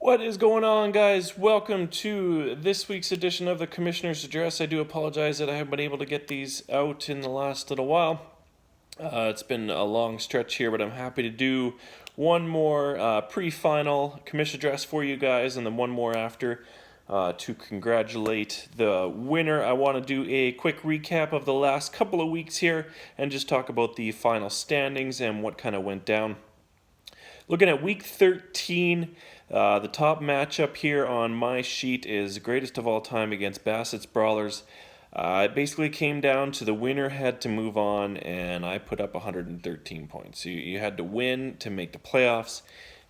What is going on, guys? Welcome to this week's edition of the Commissioner's Address. I do apologize that I haven't been able to get these out in the last little while. It's been a long stretch here, but I'm happy to do one more pre-final Commission Address for you guys, and then one more after to congratulate the winner. I want to do a quick recap of the last couple of weeks here and just talk about the final standings and what kind of went down. Looking at week 13, the top matchup here on my sheet is greatest of all time against Bassett's Brawlers. It basically came down to the winner had to move on, and I put up 113 points. You had to win to make the playoffs,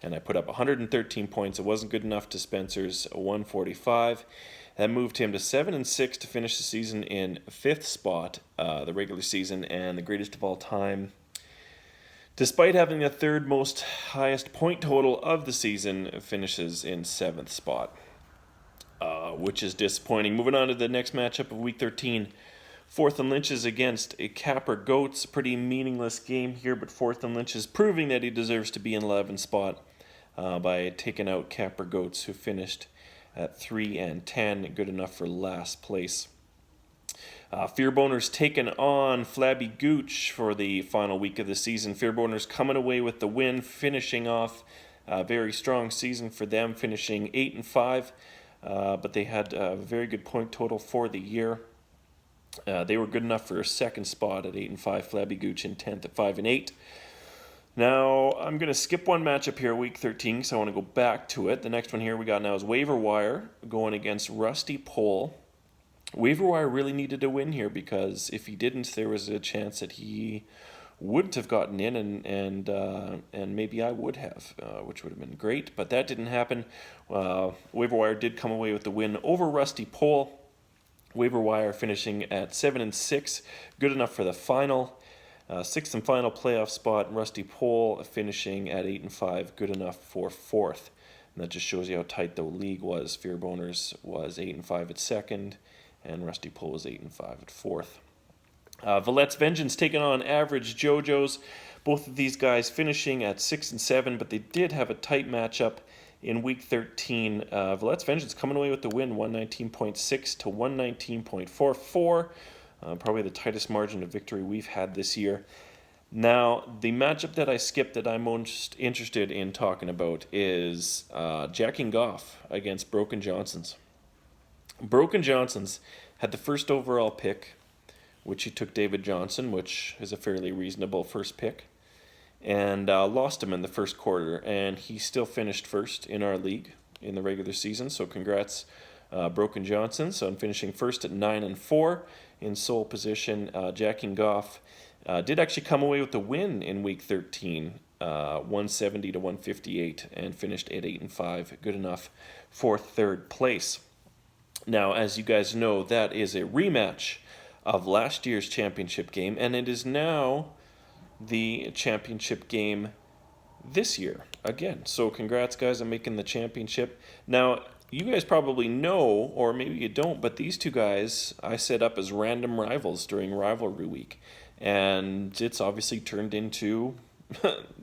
and I put up 113 points. It wasn't good enough to Spencer's 145. That moved him to 7-6 to finish the season in 5th spot, the regular season, and the greatest of all time. Despite having the third most highest point total of the season, finishes in 7th spot, which is disappointing. Moving on to the next matchup of Week 13, Fourth and Lynch's against a Capper Goats. Pretty meaningless game here, but Fourth and Lynch is proving that he deserves to be in 11th spot by taking out Capper Goats, who finished at 3-10, good enough for last place. Fearboners taking on Flabby Gooch for the final week of the season. Fearboners coming away with the win, finishing off a very strong season for them, finishing 8-5, but they had a very good point total for the year. They were good enough for a second spot at 8-5, Flabby Gooch in 10th at 5-8. Now, I'm going to skip one matchup here, Week 13, because I want to go back to it. The next one here we got now is Waiver Wire going against Rusty Pole. Waiver Wire really needed to win here because if he didn't, there was a chance that he wouldn't have gotten in, and maybe I would have, which would have been great. But that didn't happen. Waiver Wire did come away with the win over Rusty Pole. Waiver Wire finishing at 7-6, good enough for the final. Sixth and final playoff spot. Rusty Pole finishing at 8-5, good enough for 4th. And that just shows you how tight the league was. Fearboners was 8-5 at 2nd. And Rusty Pole was 8-5 at 4th. Villette's Vengeance taking on Average JoJo's. Both of these guys finishing at 6-7, but they did have a tight matchup in Week 13. Villette's Vengeance coming away with the win, 119.6 to 119.44. Probably the tightest margin of victory we've had this year. Now, the matchup that I skipped that I'm most interested in talking about is Jack and Goff against Broken Johnsons. Broken Johnsons had the first overall pick, which he took David Johnson, which is a fairly reasonable first pick, and lost him in the first quarter, and he still finished first in our league in the regular season, so congrats, Broken Johnsons, on finishing first at 9-4 in sole position. Jack and Goff did actually come away with the win in Week 13, 170 to 158, and finished at 8-5, good enough for 3rd place. Now, as you guys know, that is a rematch of last year's championship game, and it is now the championship game this year again. So congrats, guys, on making the championship. Now, you guys probably know, or maybe you don't, but these two guys I set up as random rivals during Rivalry Week, and it's obviously turned into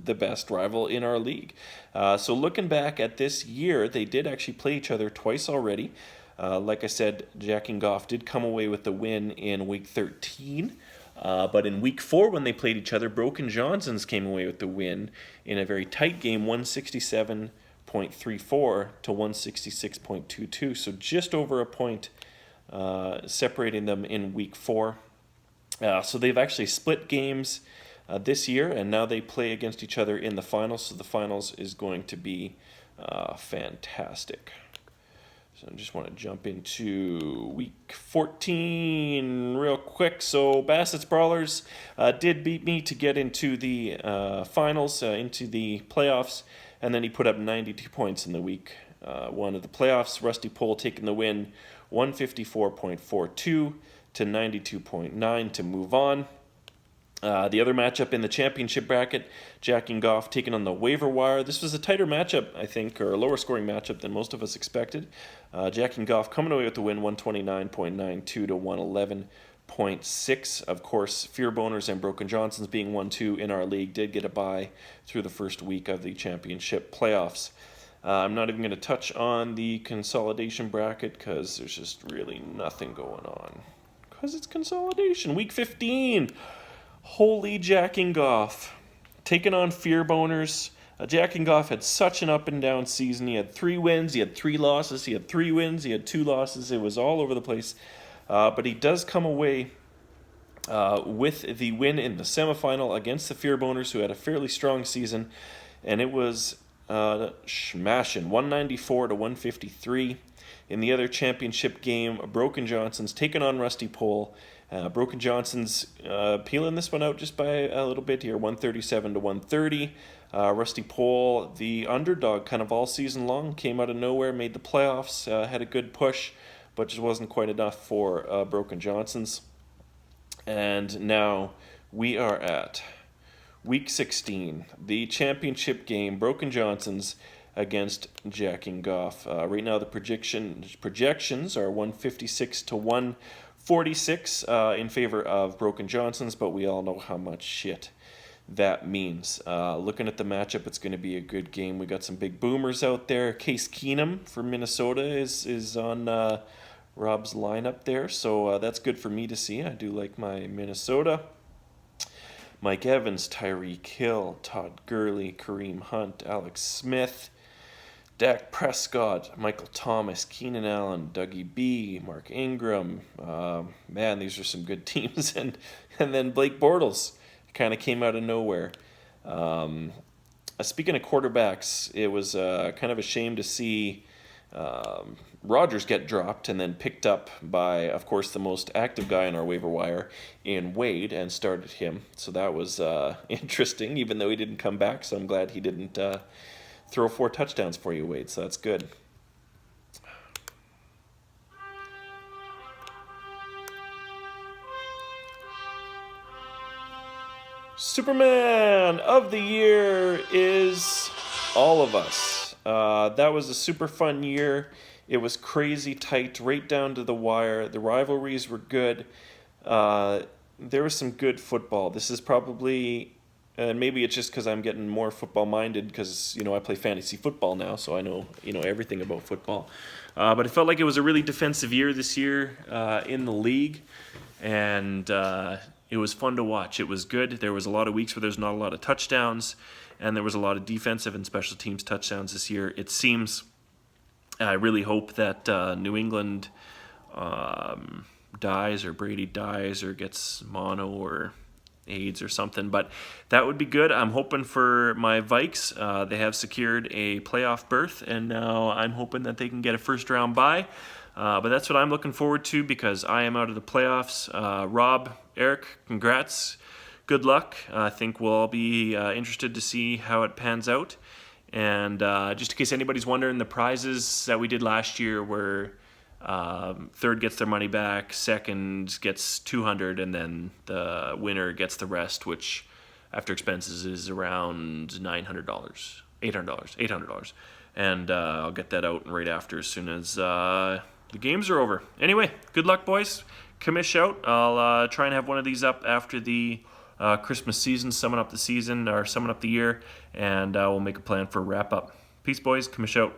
the best rival in our league. So looking back at this year, they did actually play each other twice already. Like I said, Jack and Goff did come away with the win in Week 13. But in Week 4, when they played each other, Broken Johnsons came away with the win in a very tight game, 167.34 to 166.22. So just over a point separating them in Week 4. So they've actually split games this year, and now they play against each other in the finals. So the finals is going to be fantastic. So I just want to jump into Week 14 real quick. So Bassett's Brawlers did beat me to get into the finals, into the playoffs, and then he put up 92 points in the Week 1 of the playoffs. Rusty Pole taking the win, 154.42 to 92.9 to move on. The other matchup in the championship bracket, Jack and Goff taking on the Waiver Wire. This was a tighter matchup, I think, or a lower scoring matchup than most of us expected. Jack and Goff coming away with the win, 129.92 to 111.6. Of course, Fearboners and Broken Johnsons being 1-2 in our league did get a bye through the first week of the championship playoffs. I'm not even going to touch on the consolidation bracket because there's just really nothing going on. Because it's consolidation. Week 15. Holy Jack and Goff. Taking on Fear Boners. Jack and Goff had such an up and down season. He had 3 wins, he had 3 losses, he had 3 wins, he had 2 losses. It was all over the place. But he does come away with the win in the semifinal against the Fear Boners, who had a fairly strong season. And it was smashing, 194 to 153. In the other championship game, Broken Johnson's taking on Rusty Pole. Broken Johnson's peeling this one out just by a little bit here, 137 to 130. Rusty Pole, the underdog kind of all season long, came out of nowhere, made the playoffs, had a good push, but just wasn't quite enough for Broken Johnson's. And now we are at Week 16, the championship game, Broken Johnson's against Jack and Goff. Right now the projections are 156 to 146 in favor of Broken Johnson's, but we all know how much shit that means. Looking at the matchup, it's going to be a good game. We got some big boomers out there. Case Keenum from Minnesota is on Rob's lineup there, so that's good for me to see. I do like my Minnesota. Mike Evans, Tyreek Hill, Todd Gurley, Kareem Hunt, Alex Smith, Dak Prescott, Michael Thomas, Keenan Allen, Dougie B, Mark Ingram. Man, these are some good teams. And then Blake Bortles kind of came out of nowhere. Speaking of quarterbacks, it was kind of a shame to see Rodgers get dropped and then picked up by, of course, the most active guy on our waiver wire in Wade and started him. So that was interesting, even though he didn't come back. So I'm glad he didn't throw 4 touchdowns for you, Wade. So that's good. Superman of the year is all of us. That was a super fun year. It was crazy tight, right down to the wire. The rivalries were good. There was some good football. This is probably, and maybe it's just because I'm getting more football minded because I play fantasy football now, so I know everything about football. But it felt like it was a really defensive year this year in the league, and it was fun to watch. It was good. There was a lot of weeks where there's not a lot of touchdowns, and there was a lot of defensive and special teams touchdowns this year. It seems, I really hope that New England dies, or Brady dies, or gets mono or AIDS or something, but that would be good. I'm hoping for my Vikes. They have secured a playoff berth, and now I'm hoping that they can get a first round bye. But that's what I'm looking forward to because I am out of the playoffs. Rob, Eric, congrats. Good luck. I think we'll all be interested to see how it pans out. And just in case anybody's wondering, the prizes that we did last year were third gets their money back, second gets $200, and then the winner gets the rest, which after expenses is around $900, $800. And I'll get that out right after as soon as the games are over. Anyway, good luck, boys. Commish out. I'll try and have one of these up after the Christmas season, summing up the season, or summing up the year, and we'll make a plan for a wrap-up. Peace, boys. Commish out.